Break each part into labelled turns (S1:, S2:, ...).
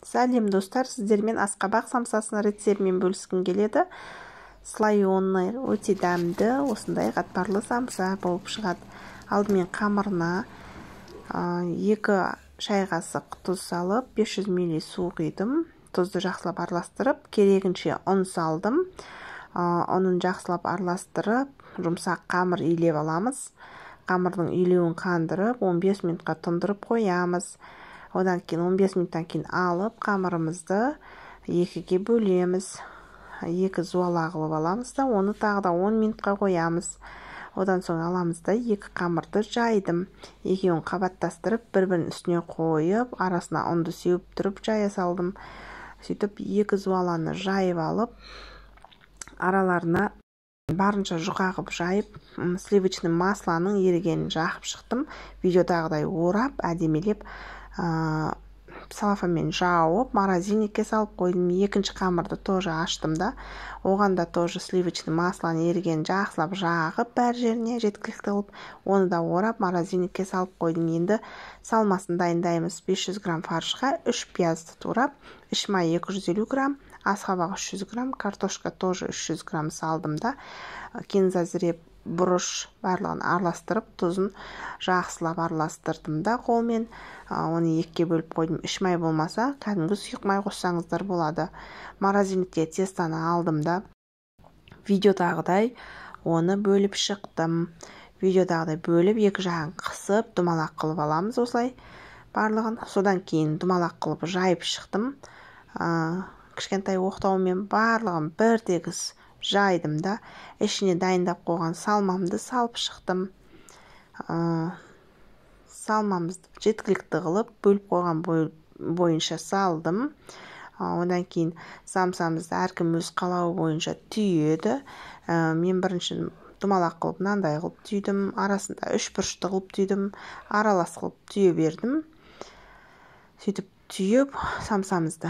S1: Сәлем достар, сіздермен асқабақ самсасының рецептімен бөліскім келеді. Слоеный өте дәмді, осындай қатпарлы самса болып шығады. Алдымен қамырына 2 шай қасық тұз салып, 500 мл су құйдым. Тұзды жақсылап араластырып, керегінше ұн салдым. Ұнын жақсылап араластырып, жұмсақ қамыр илеп аламыз. Қамырдың илеуін қандырып, 15 минутқа тұндырып қоямыз. Одан кейін 15 минуттан кейін алып, қамырымызды 2-ге бөлеміз. 2 зуала қылып аламыз да, оны тағы да 10 минутқа қоямыз. Одан соң аламыз да 2 қамырды жайдым. Екеуін қабаттастырып, бір-бірінің үстіне қойып, арасына ұнды сеуіп тұрып жая салдым. Сөйтіп 2 зуаланы жайып алып, араларына барынша жұқа қып жайып, сливочный масланың ерігенін жағып шықтым. Видеодағыдай орап, әдемелеп, салафанмен жауып, морозильникке салып қойдым. Екінші қамырды тоже аштым да. Оған да тоже сливочный масланы ерігенін жақсылап жағып, бәр жеріне жеткілікті қылып, оны да орап, морозильникке салып қойдым. Енді салмасын дайындаймыз. 500 грамм фаршқа 3 пиязды турап, іш май 250 грамм, асқабақ 300 грамм, картошка тоже 300 грамм салдым да. Кинзазіреп, бұрыш барлығын араластырып, тұзын жақсылап араластырдым да қолмен. Оны 2-ге бөліп қойдым. Іш май болмаса, кәдімгі сұйық май қоссаңыздар болады. Морозильникке тестаны алдым да. Видеодағыдай оны бөліп шықтым. Видеодағыдай бөліп, 2 жағын қысып, думалақ қылып аламыз осылай барлығын. Содан кейін думалақ қылып жайып шықтым. Кішкентай оқтаумен барлығын бір тегіс жайдым да. Ішіне дайындап қойған салмамды салып шықтым. Салмамызды жеткілікті қылып, бөліп қойған бойынша салдым. Одан кейін самсамызды әркім өз қалауы бойынша түйеді. Мен бірінші думалақ қылып, мынандай қылып түйдім. Арасында 3 бұрышты қылып түйдім. Аралас қылып түйе бердім. Сөйтіп түйіп самсамызды.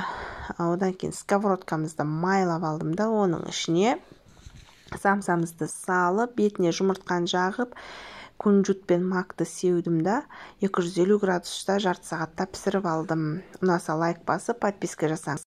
S1: Одан кейін сковородкамызды майлап алдым да, оның ішіне самсамызды салып, бетіне жұмыртқаны жағып, күнжіт пен макты сеудім да, 250 градуста жарты сағатта пісіріп алдым. Ұнаса лайк басып, подписка жасаңыз.